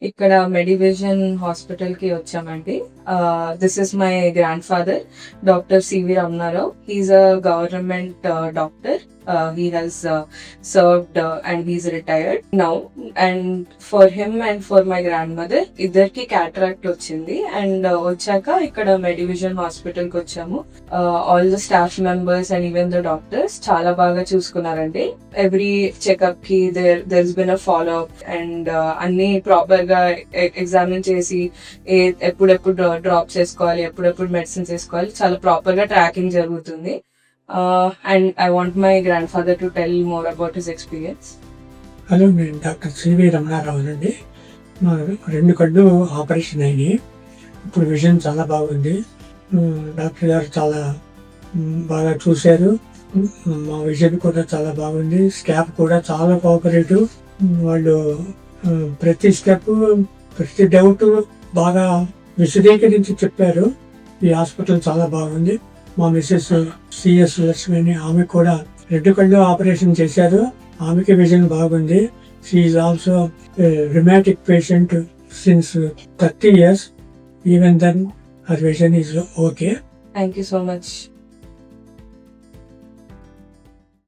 ఇక్కడ Medivision hospital కి వచ్చామండి. This is my grandfather, doctor CV Ramanarao. He is a government doctor. He has served and he's retired now. And for him and for my grandmother, ఇద్దరికి cataract వచ్చింది. And వచ్చాక ఇక్కడ Medivision hospital కి వచ్చాము. All the staff members and even the doctors చాలా బాగా చూసుకున్నారండి. Every checkup కి there's been a follow up and అన్ని ప్రాపర్ గా ఎగ్జామిన్ చేసి ఎప్పుడెప్పుడు డ్రాప్ చేసుకోవాలి, ఎప్పుడెప్పుడు మెడిసిన్స్ వేసుకోవాలి, చాలా ప్రాపర్ గా ట్రాకింగ్ జరుగుతుంది. And I want my grandfather to tell more about his experience. Hello, నేను డాక్టర్ సివి రమణారావు అండి. మా 2 కళ్ళు ఆపరేషన్ అయినాయి. ఇప్పుడు విజన్ చాలా బాగుంది. డాక్టర్ గారు చాలా బాగా చూశారు. మా విజన్ కూడా చాలా బాగుంది. స్టాఫ్ కూడా చాలా కోఆపరేటివ్. వాళ్ళు ప్రతి స్టెప్, ప్రతి డౌట్ బాగా విశదీకరించి చెప్పారు. ఈ హాస్పిటల్ చాలా బాగుంది. మా మిస్సెస్ సిఎస్ లక్ష్మి అని, ఆమె కూడా 2 కళ్ళు ఆపరేషన్ చేశారు. ఆమెకి విజన్ బాగుంది. She is also rheumatic patient since 30 years. Even then her vision is okay. Thank you so much.